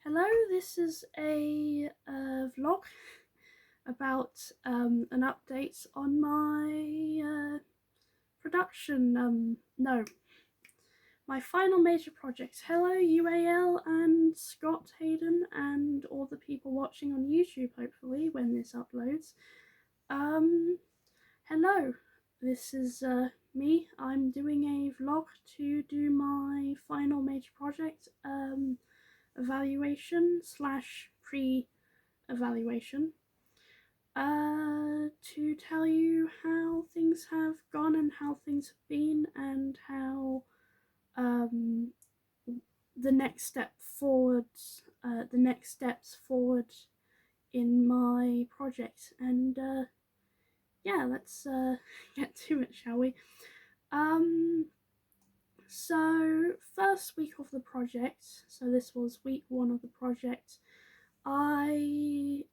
Hello, this is a vlog about an update on my my final major project. Hello UAL and Scott Hayden and all the people watching on YouTube, hopefully, when this uploads. Hello, this is me. I'm doing a vlog to do my final major project evaluation slash pre-evaluation to tell you how things have gone and how things have been and how the next steps forward in my project. And yeah, let's get to it, shall we? So first week of the project, so this was week 1 of the project, I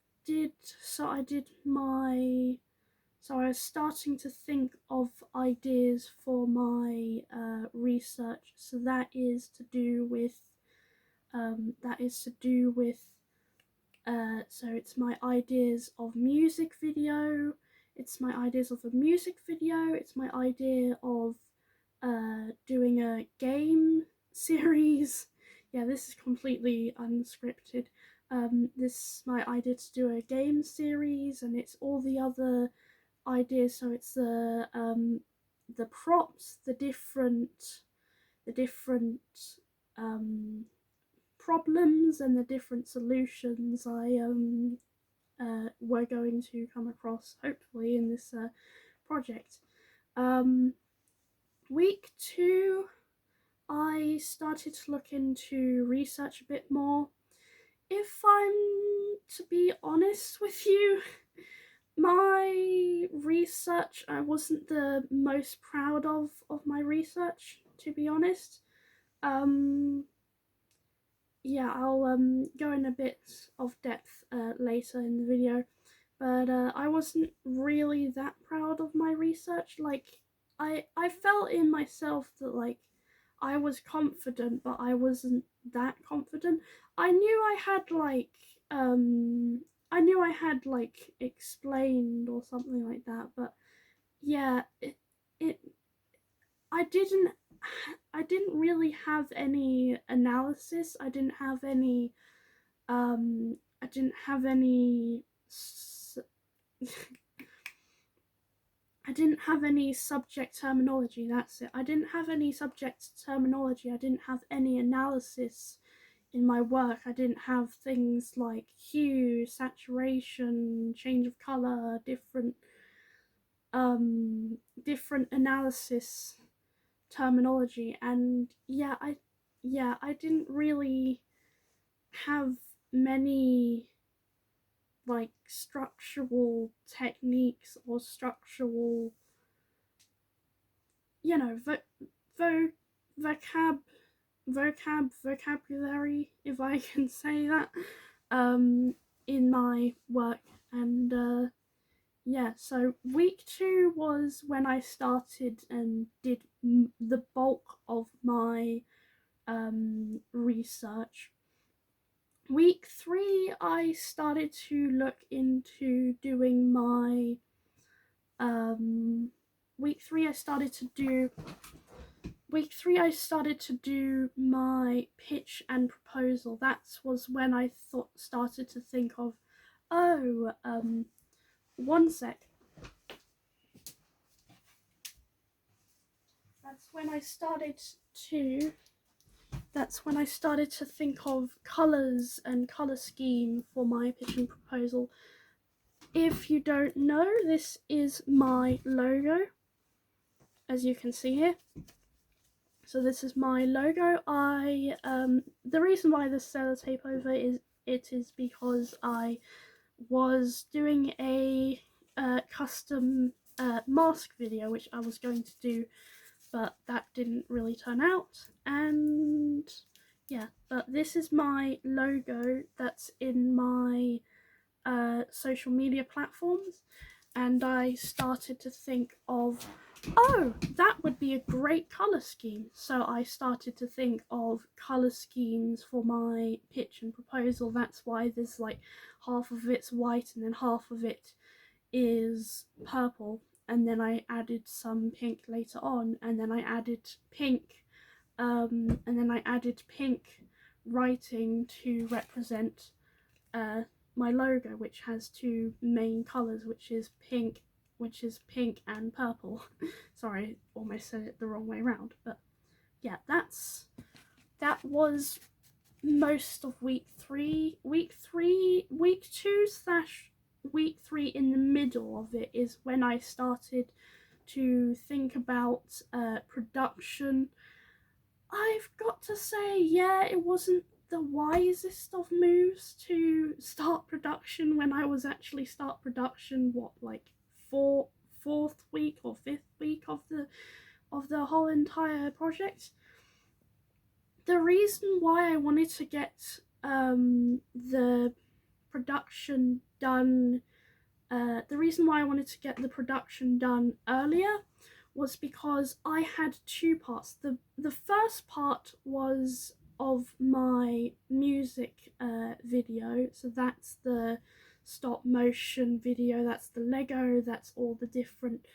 was starting to think of ideas for my research. So that is to do with so it's my ideas of music video, it's my ideas of a music video, it's my idea of doing a game series. Yeah, this is completely unscripted. This is my idea to do a game series, and it's all the other ideas. So it's the props, the different problems and the different solutions I were going to come across, hopefully, in this project. Week 2, I started to look into research a bit more. If I'm to be honest with you, my research, I wasn't the most proud of my research, to be honest. Yeah, I'll go in a bit of depth later in the video, but I wasn't really that proud of my research. Like, I felt in myself that, like, I was confident, but I wasn't that confident. I knew I had explained or something like that, but yeah, I didn't really have any analysis. I didn't have any I didn't have any I didn't have any subject terminology, that's it. I didn't have any subject terminology. I didn't have any analysis in my work. I didn't have things like hue, saturation, change of colour, different analysis terminology. And I didn't really have many like structural techniques or structural, vocabulary, if I can say that, in my work. And yeah, so week 2 was when I started and did the bulk of my research. Week 3, I started to look into doing my week 3 I started to do my pitch and proposal. That was when I started to think of, one sec. That's when I started to think of colours and colour scheme for my pitch and proposal. If you don't know, this is my logo, as you can see here. So this is my logo. The reason why there's sellotape over is because I was doing a custom mask video, which I was going to do, but that didn't really turn out. And yeah, but this is my logo that's in my social media platforms, and I started to think of oh, that would be a great colour scheme. So I started to think of colour schemes for my pitch and proposal. That's why there's like half of it's white and then half of it is purple. And then I added some pink later on, and then I added pink, and then I added pink writing to represent my logo, which has two main colours, which is pink and purple. Sorry, almost said it the wrong way around, but yeah, that was most of week 3. Week 2 slash week 3, in the middle of it, is when I started to think about production. I've got to say, yeah, it wasn't the wisest of moves to start production when I was actually start production, what, like fourth week or fifth week of the whole entire project. The reason why I wanted to get the production done the reason why I wanted to get the production done earlier was because I had two parts. The first part was of my music video, so that's the stop motion video, that's the Lego, that's all the different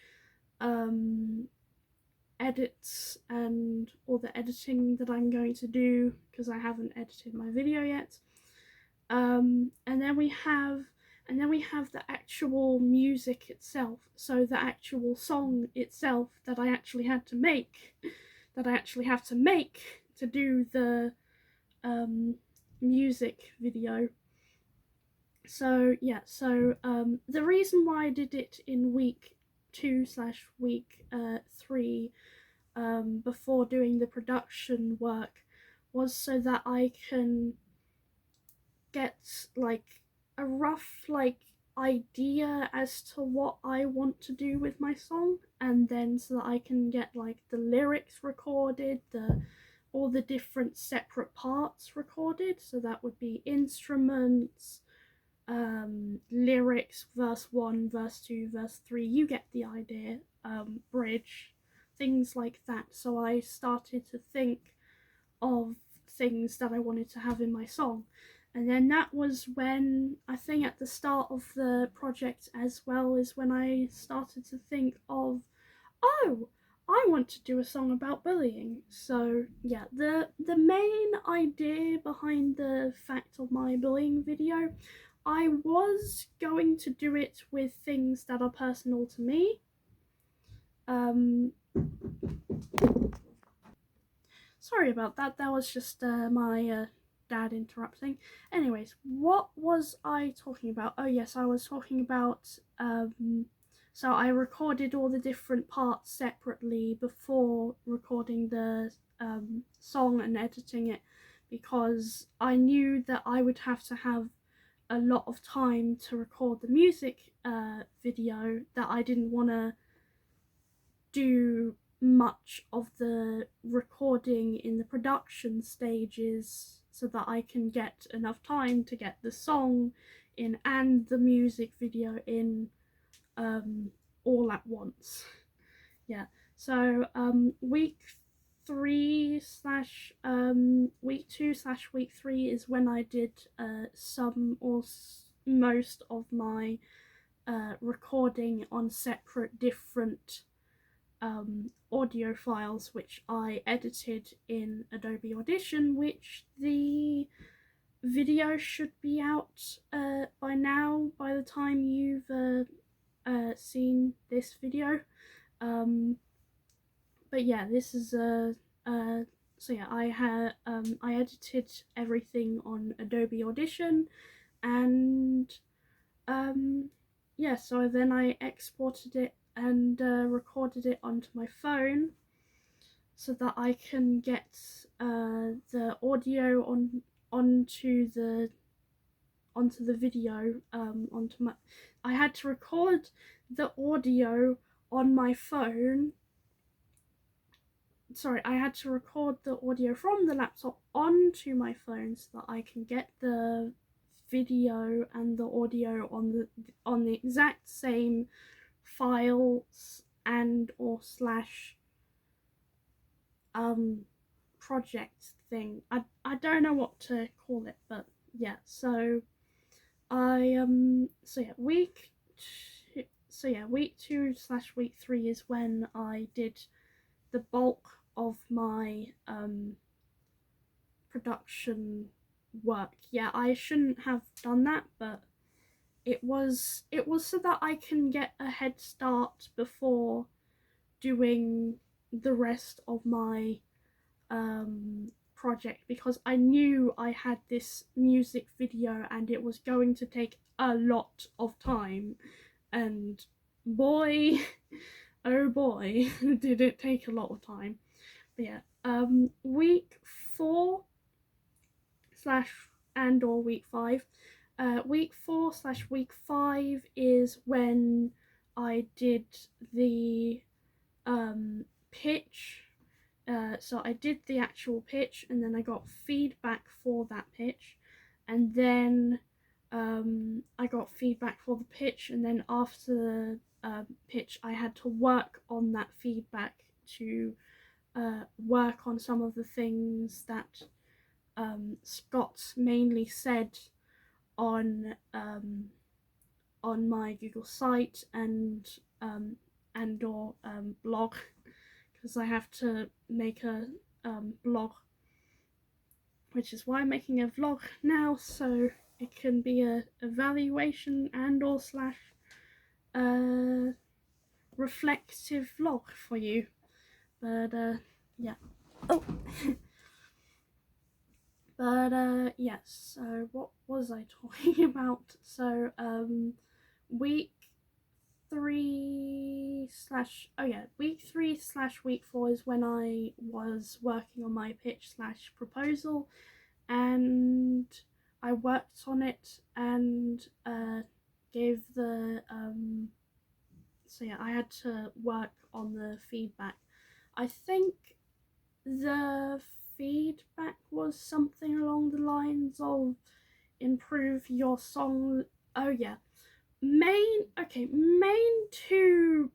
edits and all the editing that I'm going to do, because I haven't edited my video yet. And then we have the actual music itself, so the actual song itself that I actually have to make to do the music video. So yeah, the reason why I did it in week 2 slash week 3 before doing the production work was so that I can get like a rough idea as to what I want to do with my song, and then so that I can get like the lyrics recorded, all the different separate parts recorded. So that would be instruments, lyrics, verse 1, verse 2, verse 3, you get the idea, bridge, things like that. So I started to think of things that I wanted to have in my song. And then that was when, I think at the start of the project as well, is when I started to think of, oh, I want to do a song about bullying. So yeah, the main idea behind the fact of my bullying video, I was going to do it with things that are personal to me. Sorry about that, that was just my dad interrupting. Anyways, what was I talking about? Oh yes, I was talking about so I recorded all the different parts separately before recording the song and editing it, because I knew that I would have to have a lot of time to record the music video, that I didn't want to do much of the recording in the production stages, so that I can get enough time to get the song in and the music video in all at once. Yeah, so week 3 slash week 2 slash week 3 is when I did some or most of my recording on separate different audio files, which I edited in Adobe Audition, which the video should be out by now, by the time you've seen this video. But yeah, this is so yeah, I edited everything on Adobe Audition, and yeah, so then I exported it and recorded it onto my phone, so that I can get the audio onto the video, onto my. I had to record the audio on my phone. Sorry, I had to record the audio from the laptop onto my phone so that I can get the video and the audio on the exact same files and or slash project thing. I don't know what to call it, but yeah. So week 2/week 3 is when I did the bulk of my production work. Yeah, I shouldn't have done that, but it was so that I can get a head start before doing the rest of my project, because I knew I had this music video and it was going to take a lot of time, and boy oh boy did it take a lot of time. But yeah, week 4 slash and or week 5, week 4/week 5 is when I did the pitch. So I did the actual pitch, and then I got feedback for that pitch, and then I got feedback for the pitch, and then after the pitch I had to work on that feedback to work on some of the things that Scott mainly said on my Google site and or blog, because I have to make a blog, which is why I'm making a vlog now, so it can be a evaluation and or slash reflective vlog for you. But yeah. Oh. But yes, so what was I talking about? So week 3/week 4 is when I was working on my pitch/proposal, and I worked on it and gave the so yeah, I had to work on the feedback. I think the feedback was something along the lines of improve your song. Oh yeah, main two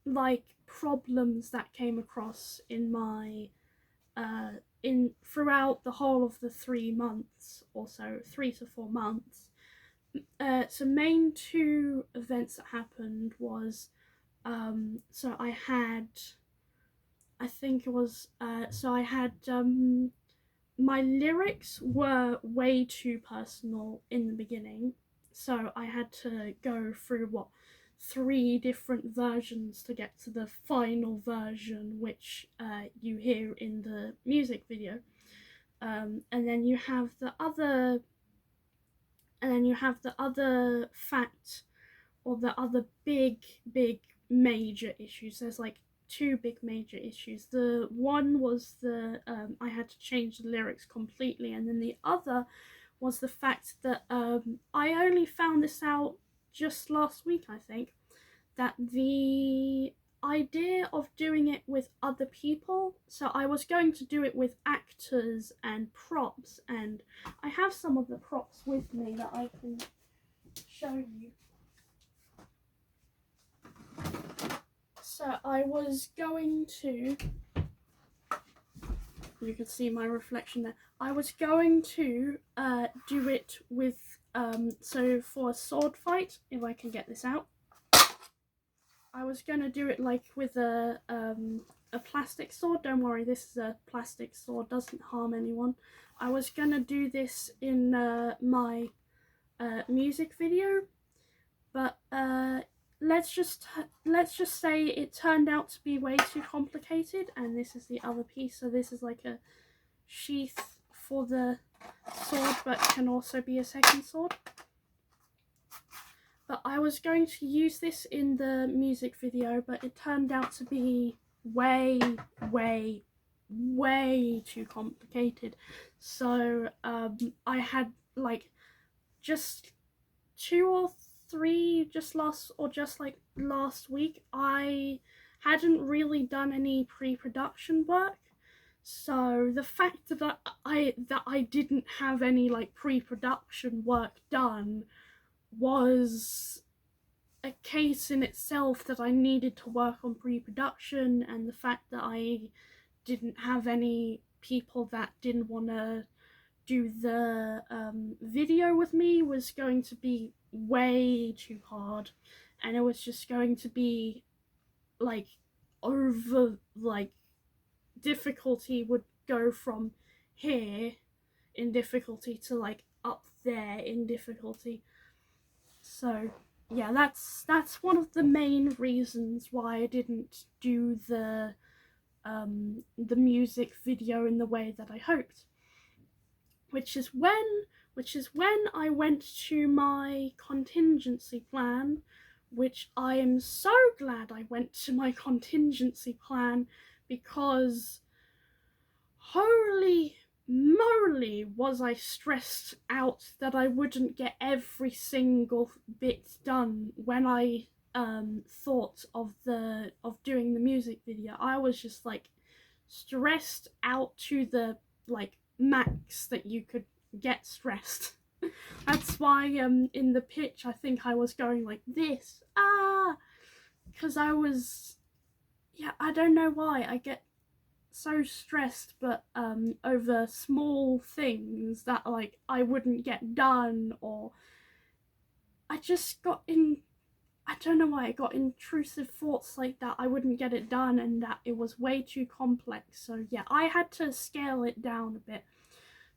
like problems that came across in my in throughout the whole of the 3 months or so, 3 to 4 months. So main two events that happened was so I had, I think it was so I had my lyrics were way too personal in the beginning, so I had to go through 3 different versions to get to the final version, which you hear in the music video. And then you have the other fact, or the other big major issues. There's like 2 big major issues. The one was the I had to change the lyrics completely, and then the other was the fact that I only found this out just last week, I think, that the idea of doing it with other people, so I was going to do it with actors and props, and I have some of the props with me that I can show you. So I was going to, you can see my reflection there, I was going to do it with, so for a sword fight, if I can get this out, I was going to do it like with a plastic sword. Don't worry, this is a plastic sword, doesn't harm anyone. I was going to do this in my music video, but let's just say it turned out to be way too complicated, and this is the other piece. So this is like a sheath for the sword, but can also be a second sword. But I was going to use this in the music video, but it turned out to be way too complicated. So I had like just 2 or 3 just last week. I hadn't really done any pre-production work, so the fact that I didn't have any like pre-production work done was a case in itself that I needed to work on pre-production, and the fact that I didn't have any people that didn't want to do the video with me was going to be way too hard, and it was just going to be like over, like difficulty would go from here in difficulty to like up there in difficulty. So yeah, that's one of the main reasons why I didn't do the music video in the way that I hoped. Which is when I went to my contingency plan, which I am so glad I went to my contingency plan, because holy moly was I stressed out that I wouldn't get every single bit done when I thought of doing the music video. I was just like stressed out to the like max that you could get stressed. That's why in the pitch I think I was going like this, because I was, yeah, I don't know why I get so stressed, but over small things that like I wouldn't get done, or I just got in, I don't know why I got intrusive thoughts like that I wouldn't get it done and that it was way too complex. So yeah, I had to scale it down a bit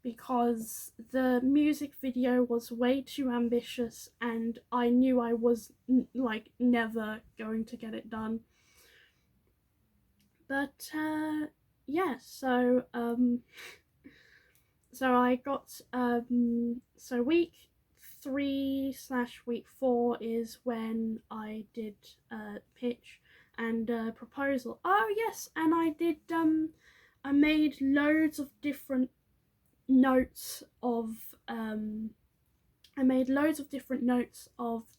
because the music video was way too ambitious and I knew I was like never going to get it done. But yeah, so I got so week 3/week 4 is when I did pitch and proposal. Oh yes, and I did I made loads of different notes of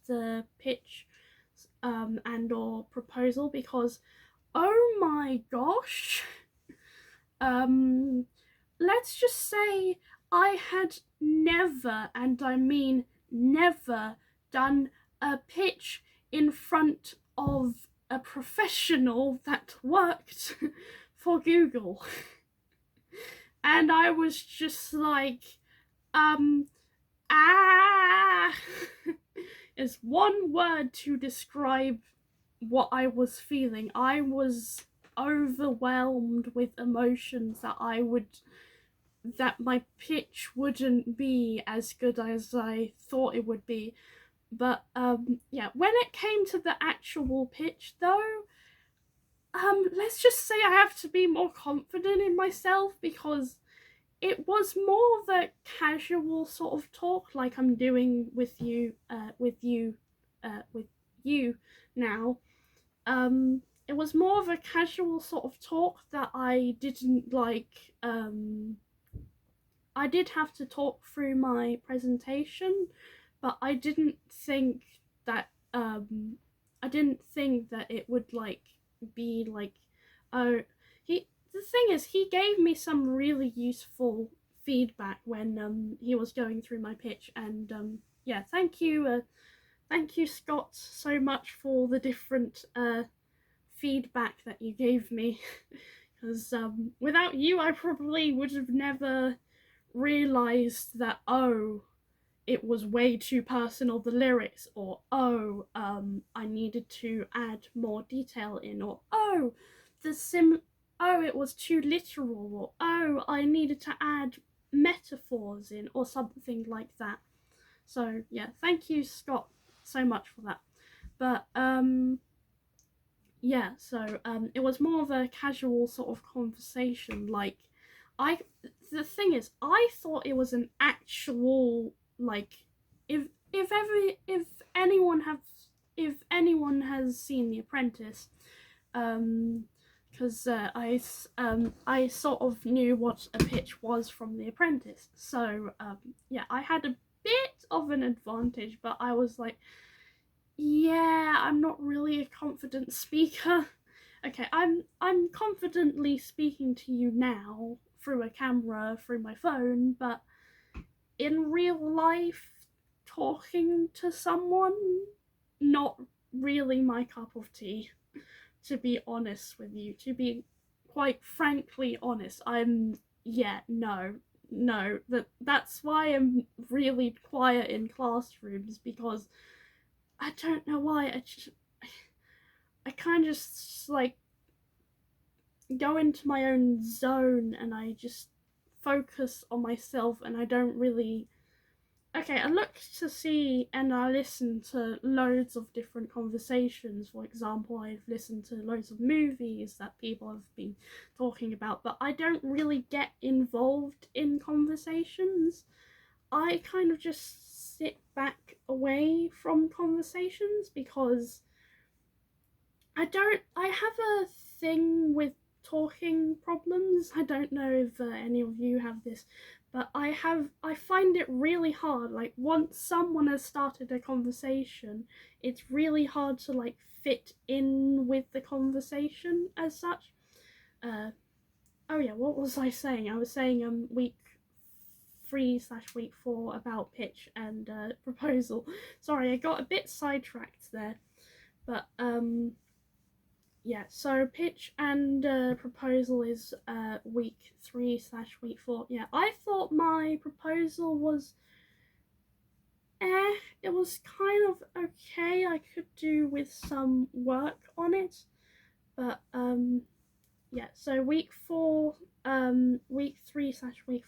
the pitch and or proposal, because oh my gosh, let's just say I had never, and I mean never, done a pitch in front of a professional that worked for Google. And I was just like, is one word to describe what I was feeling. I was overwhelmed with emotions that my pitch wouldn't be as good as I thought it would be. But yeah, when it came to the actual pitch though, let's just say I have to be more confident in myself, because it was more of a casual sort of talk like I'm doing with you now. It was more of a casual sort of talk that I didn't like. I did have to talk through my presentation, but I didn't think that it would like be like, oh, the thing is, he gave me some really useful feedback when he was going through my pitch, and yeah, thank you Scott so much for the different feedback that you gave me, because without you I probably would have never realized that, oh, it was way too personal, the lyrics, or oh, I needed to add more detail in, or oh, it was too literal, or oh, I needed to add metaphors in, or something like that. So yeah, thank you Scott so much for that. But yeah, so it was more of a casual sort of conversation. Like, the thing is, I thought it was an actual, like, if anyone has seen The Apprentice, because I sort of knew what a pitch was from The Apprentice, so yeah, I had a bit of an advantage, but I was like, yeah, I'm not really a confident speaker. Okay, I'm confidently speaking to you now through a camera, through my phone, but in real life, talking to someone, not really my cup of tea, to be honest with you. To be quite frankly honest, no. That's why I'm really quiet in classrooms, because I don't know why. I kind of just like go into my own zone, and I just focus on myself, and I don't really. Okay, I look to see and I listen to loads of different conversations. For example, I've listened to loads of movies that people have been talking about, but I don't really get involved in conversations. I kind of just sit back away from conversations because I have a thing with talking problems. I don't know if any of you have this, but I find it really hard. Like, once someone has started a conversation, it's really hard to like fit in with the conversation as such. Oh yeah, what was I saying? I was saying week 3/week 4 about pitch and proposal. Sorry, I got a bit sidetracked there, but yeah, so pitch and proposal is week 3/week 4. Yeah, I thought my proposal was it was kind of okay. I could do with some work on it, but yeah. So week 3/week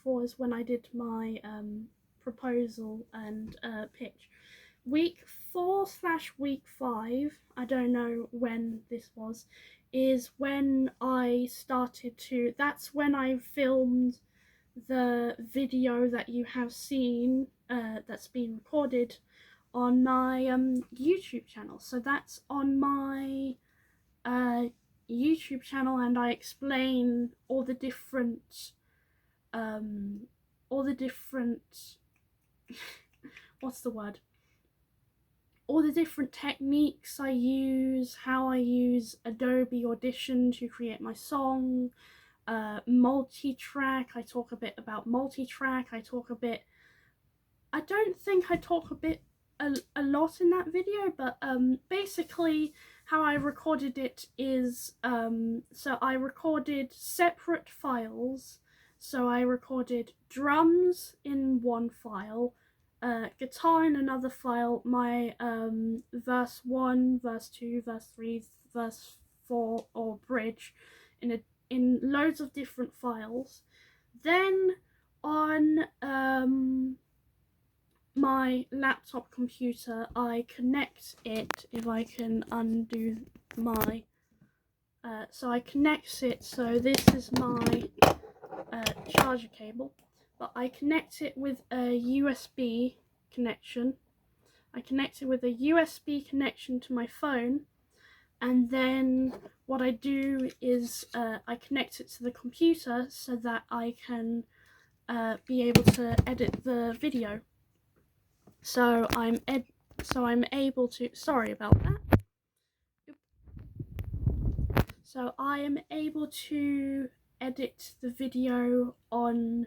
4 is when I did my proposal and pitch. Week 4/week 5, I don't know when this was, is when I started to, that's when I filmed the video that you have seen that's been recorded on my YouTube channel. So that's on my YouTube channel, and I explain all the different all the different what's the word all the different techniques I use, how I use Adobe Audition to create my song, multi-track. I talk a bit about multi-track. I don't think I talk a lot in that video, but basically how I recorded it is, so I recorded separate files. So I recorded drums in one file, guitar in another file, my verse 1, verse 2, verse 3, verse 4, or bridge in loads of different files. Then on my laptop computer, I connect it, if I can undo my so I connect it, so this is my charger cable, but I connect it with a USB connection. I connect it with a USB connection to my phone, and then what I do is I connect it to the computer so that I can be able to edit the video. So I'm able to, sorry about that. So I am able to edit the video on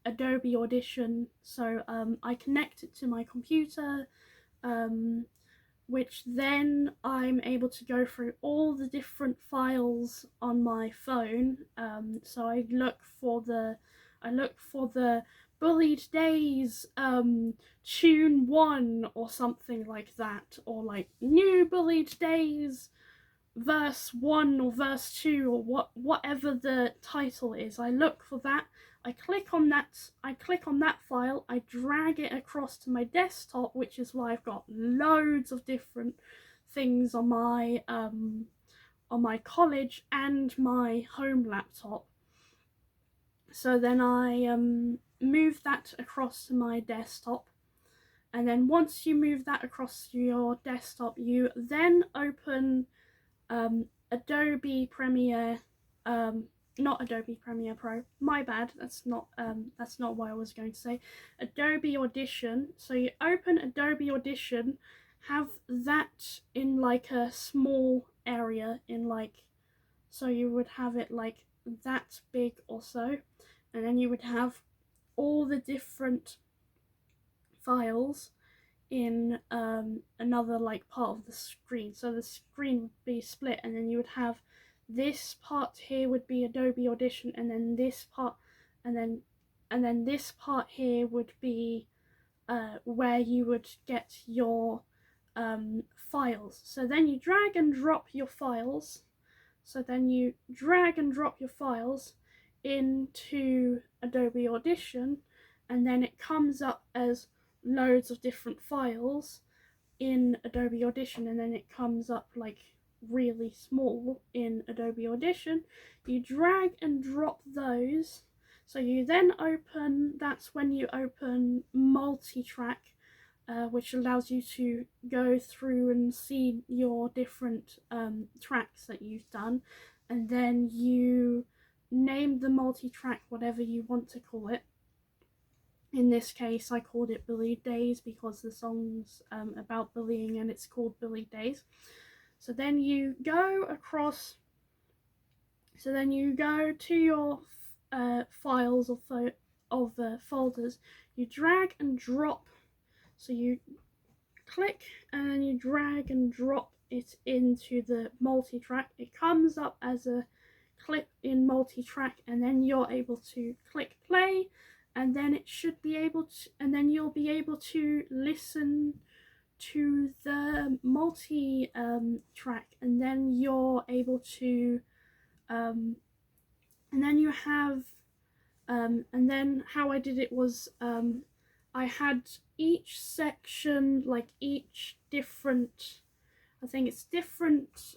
Adobe Audition. So I connect it to my computer, which then I'm able to go through all the different files on my phone. So I look for the Bullied Days tune 1 or something like that, or like new Bullied Days verse 1 or verse 2, or whatever the title is. I look for that. I click on that file, I drag it across to my desktop, which is why I've got loads of different things on my college and my home laptop. So then I move that across to my desktop, and then once you move that across to your desktop, you then open Adobe Premiere, not Adobe Premiere Pro, my bad, that's not what I was going to say, Adobe Audition. So you open Adobe Audition, have that in like a small area, in like, so you would have it like that big or so, and then you would have all the different files in another like part of the screen. So the screen would be split, and then you would have this part here would be Adobe Audition, and then this part, and then this part here would be where you would get your files. So then you drag and drop your files. So then you drag and drop your files into Adobe Audition, and then it comes up as loads of different files in Adobe Audition, and then it comes up like really small in Adobe Audition. You drag and drop those. So you then open, that's when you open multi-track, which allows you to go through and see your different tracks that you've done, and then you name the multi-track whatever you want to call it. In this case, I called it Bullied Days because the song's about bullying and it's called Bullied Days. So then you go across, so then you go to your files of folders, you drag and drop, so you click and then you drag and drop it into the multi-track. It comes up as a clip in multi-track, and then you're able to click play, and then it should be able to, and then you'll be able to listen to the multi track, and then you're able to and then you have and then how I did it was I had each section, like each different, I think it's different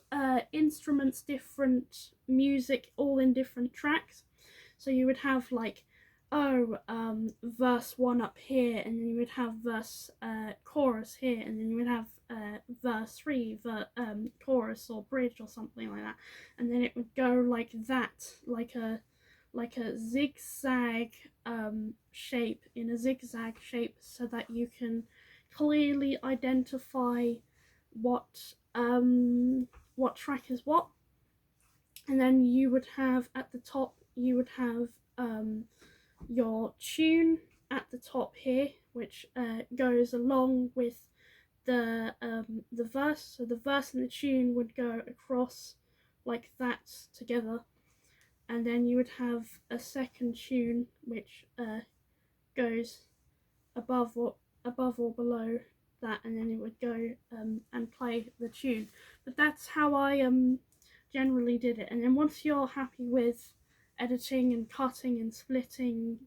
instruments, different music, all in different tracks. So you would have like, verse 1 up here, and then you would have verse chorus here, and then you would have verse 3, chorus or bridge or something like that, and then it would go like that, like a zigzag shape, in a zigzag shape, so that you can clearly identify what track is what. And then you would have at the top, you would have your tune at the top here, which goes along with the verse. So the verse and the tune would go across like that together, and then you would have a second tune which goes above or below that, and then it would go and play the tune. But that's how I generally did it. And then once you're happy with editing and cutting and splitting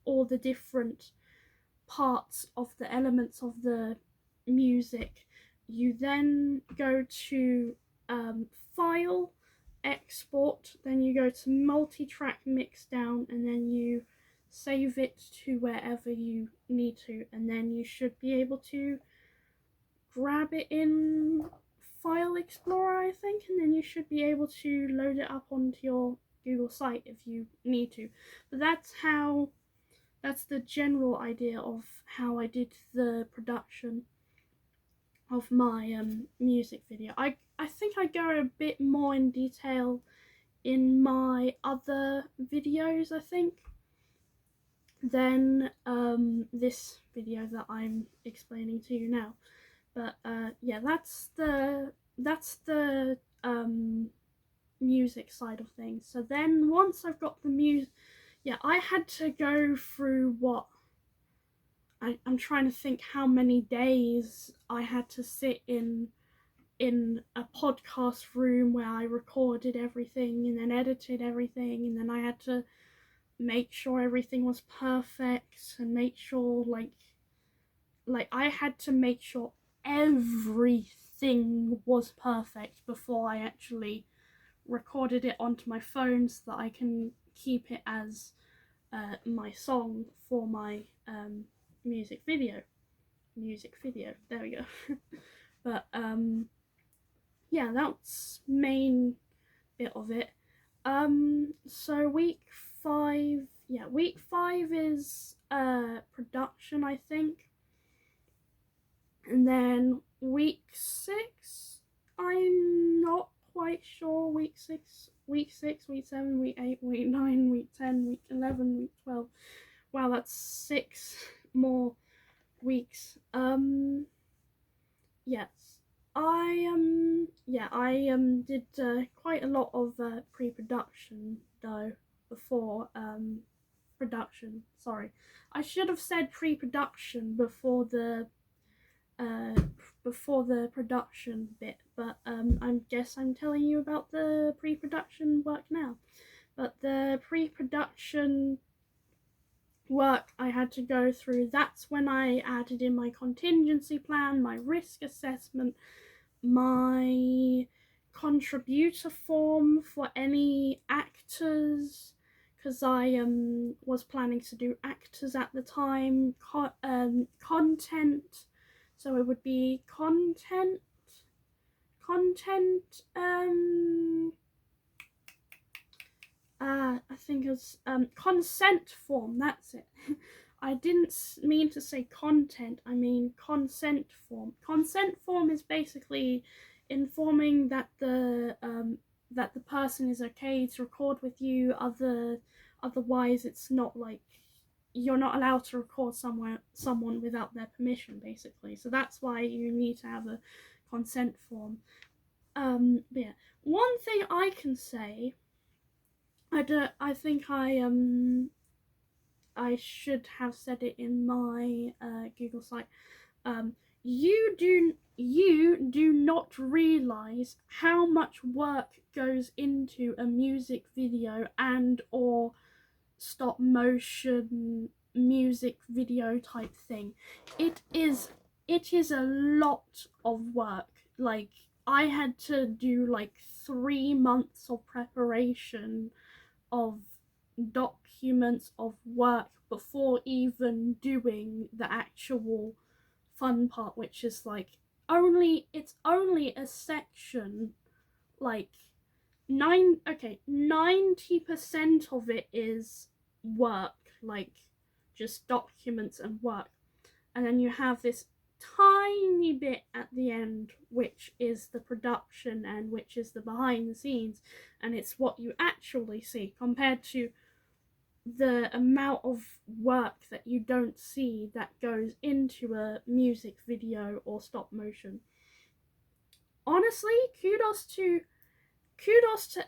all the different parts of the elements of the music, you then go to file, export, then you go to multi-track mix down, and then you save it to wherever you need to, and then you should be able to grab it in File Explorer, I think, and then you should be able to load it up onto your Google site if you need to. But that's the general idea of how I did the production of my music video. I think I go a bit more in detail in my other videos, I think, than this video that I'm explaining to you now. But yeah, that's the music side of things. So then once I've got the music, yeah, I had to go through what I'm trying to think how many days I had to sit in a podcast room where I recorded everything and then edited everything, and then I had to make sure everything was perfect and make sure like I had to make sure everything was perfect before I actually recorded it onto my phone, so that I can keep it as my song for my music video. There we go. But yeah, that's main bit of it. So week 5 is production, I think. And then week 6, I'm not quite sure. Week 6, week 7, week 8, week 9, week 10, week 11, week 12. Wow, that's 6 more weeks. Yes, I did quite a lot of pre-production though before production. Sorry, I should have said pre-production uh before the production bit, but I guess I'm telling you about the pre-production work now. But the pre-production work I had to go through, that's when I added in my contingency plan, my risk assessment, my contributor form for any actors, because I was planning to do actors at the time, content, so it would be content I think it's consent form, that's it. I didn't mean to say content, I mean consent form. Consent form is basically informing that the person is okay to record with you, otherwise it's not like you're not allowed to record someone without their permission, basically. So that's why you need to have a consent form. But yeah, one thing I can say, I think I should have said it in my Google site. You do not realize how much work goes into a music video and or stop motion music video type thing. It is a lot of work. Like, I had to do like 3 months of preparation of documents of work before even doing the actual fun part, which is like it's only a section, like 90% of it is work, like just documents and work, and then you have this tiny bit at the end which is the production and which is the behind the scenes, and it's what you actually see compared to the amount of work that you don't see that goes into a music video or stop motion. Honestly, kudos to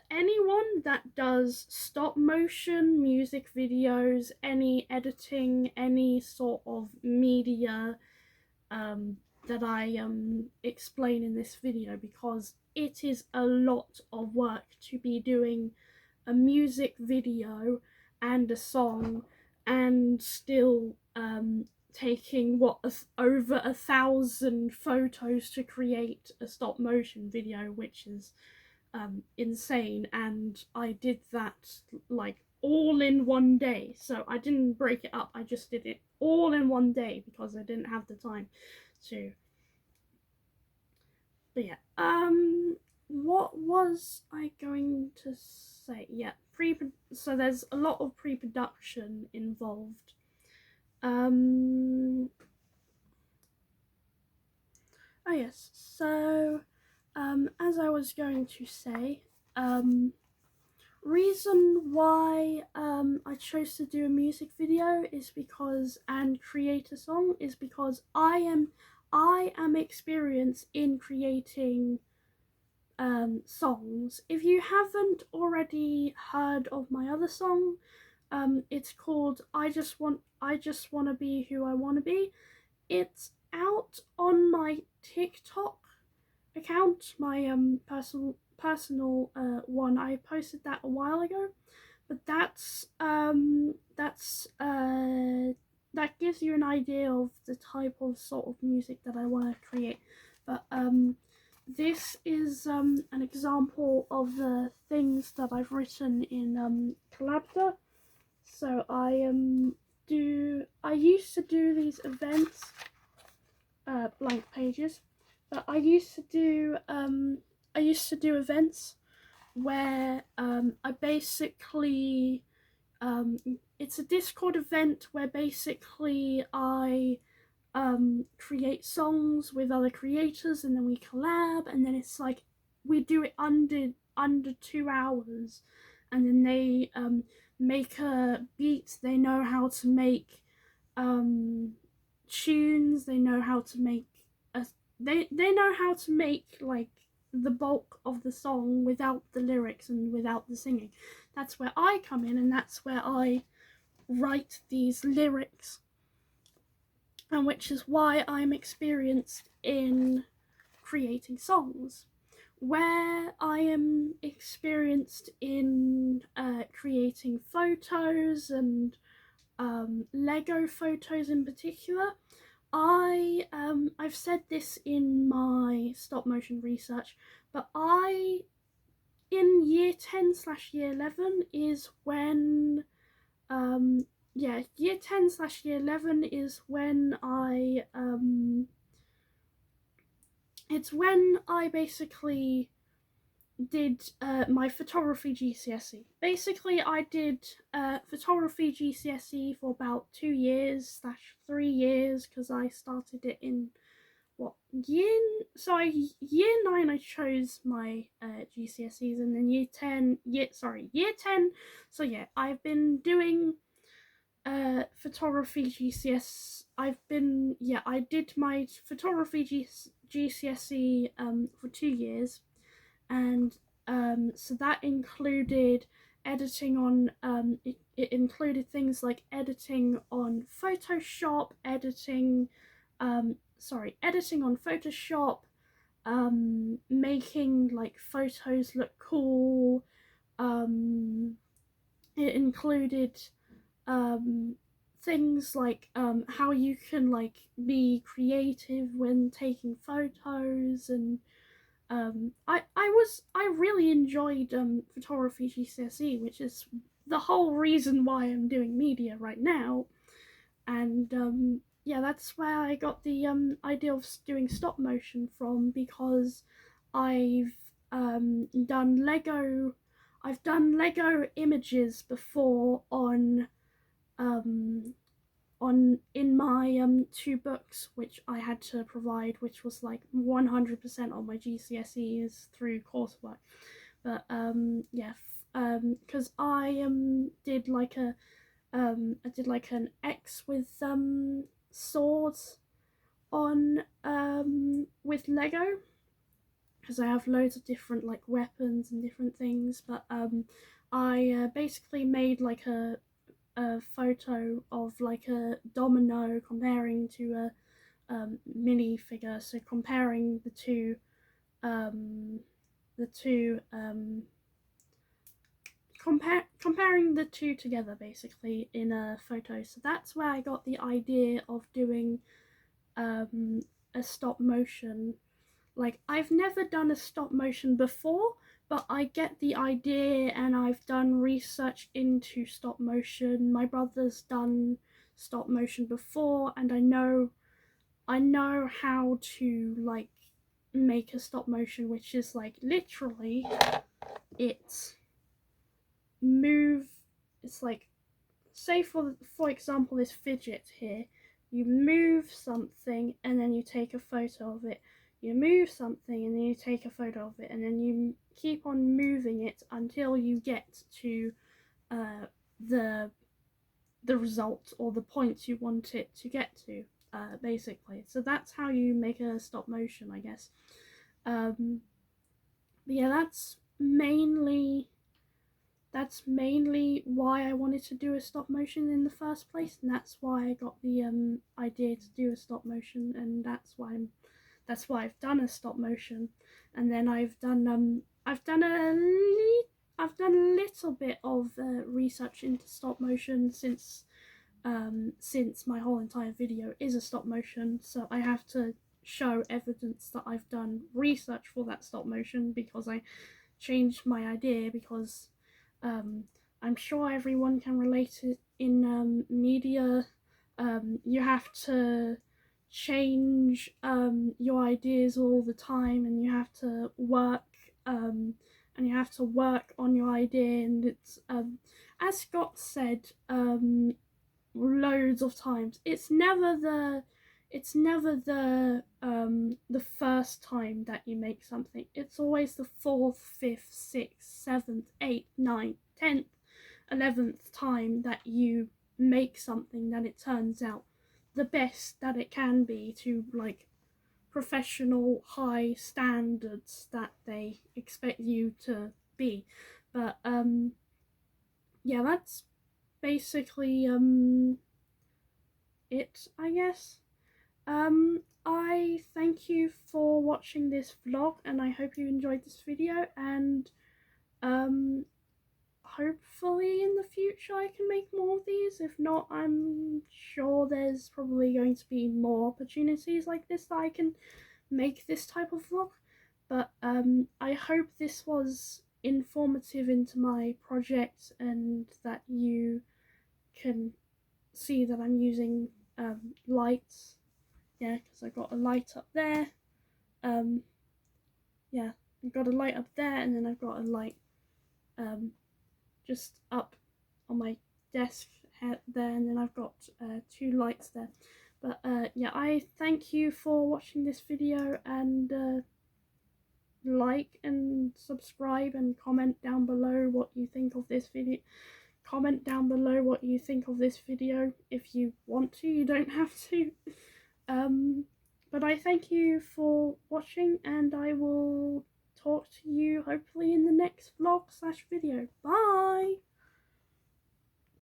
anyone that does stop motion music videos, any editing, any sort of media that I explain in this video, because it is a lot of work to be doing a music video and a song and still taking over 1,000 photos to create a stop motion video, which is insane. And I did that like all in one day, so I didn't break it up, I just did it all in one day because I didn't have the time to. But yeah, what was I going to say? Yeah, so there's a lot of pre-production involved. Oh yes, so as I was going to say, reason why I chose to do a music video is because, and create a song, is because I am experienced in creating songs. If you haven't already heard of my other song, it's called I just wanna be who I wanna be. It's out on my TikTok account, my personal one. I posted that a while ago, but that gives you an idea of the type of sort of music that I want to create. But this is an example of the things that I've written in Collabda. So I used to do these events, blank pages, but I used to do events where I basically it's a Discord event where basically I create songs with other creators and then we collab, and then it's like we do it under 2 hours, and then they make a beat. They know how to make tunes. They know how to make they know how to make like the bulk of the song without the lyrics and without the singing. That's where I come in, and that's where I write these lyrics, and which is why I'm experienced in creating songs. Where I am experienced in creating photos and Lego photos in particular, I've said this in my stop motion research, but in year 10/year 11 is when year 10/year 11 is when it's when I basically did my photography GCSE. Basically, I did photography GCSE for about 2 years/3 years, because I started it in year 9 I chose my GCSEs, and then year 10. So yeah, I've been doing photography GCS. I did my photography GCSE for 2 years, and so that included editing on it included things like editing on Photoshop, editing on Photoshop, making like photos look cool. It included things like how you can like be creative when taking photos, and I really enjoyed photography GCSE, which is the whole reason why I'm doing media right now. And yeah, that's where I got the idea of doing stop motion from, because I've done Lego images before on in my 2 books which I had to provide, which was like 100% on my GCSEs through coursework. But because I did like an X with swords on with Lego, because I have loads of different like weapons and different things. But I basically made like a photo of like a domino comparing to a mini figure, so comparing the two comparing the two together basically in a photo. So that's where I got the idea of doing a stop motion. Like, I've never done a stop motion before, but I get the idea, and I've done research into stop motion. My brother's done stop motion before, and I know how to like make a stop motion, which is like literally it's like, say for example, this fidget here, you move something and then you take a photo of it, you move something and then you take a photo of it, and then you keep on moving it until you get to the result or the point you want it to get to, basically. So that's how you make a stop motion, I guess. But yeah, that's mainly why I wanted to do a stop motion in the first place, and that's why I got the idea to do a stop motion, and that's why I've done a stop motion. And then I've done a little bit of research into stop motion, since my whole entire video is a stop motion, so I have to show evidence that I've done research for that stop motion, because I changed my idea, because I'm sure everyone can relate it in media. You have to change your ideas all the time, and you have to work on your idea, and it's as Scott said loads of times, it's never the first time that you make something. It's always the 4th, 5th, 6th, 7th, 8th, 9th, 10th, 11th time that you make something that it turns out the best that it can be to like professional high standards that they expect you to be. But yeah, that's basically it, I guess. I thank you for watching this vlog, and I hope you enjoyed this video, and um hopefully in the future I can make more of these. If not, I'm sure there's probably going to be more opportunities like this that I can make this type of vlog. But I hope this was informative into my project, and that you can see that I'm using lights. Yeah, because I got a light up there. Yeah, I've got a light up there, and then I've got a light just up on my desk there, and then I've got 2 lights there. But yeah, I thank you for watching this video, and like and subscribe and comment down below what you think of this video. Comment down below what you think of this video if you want to. You don't have to. But I thank you for watching, and I will talk to you hopefully in the next vlog/video. Bye!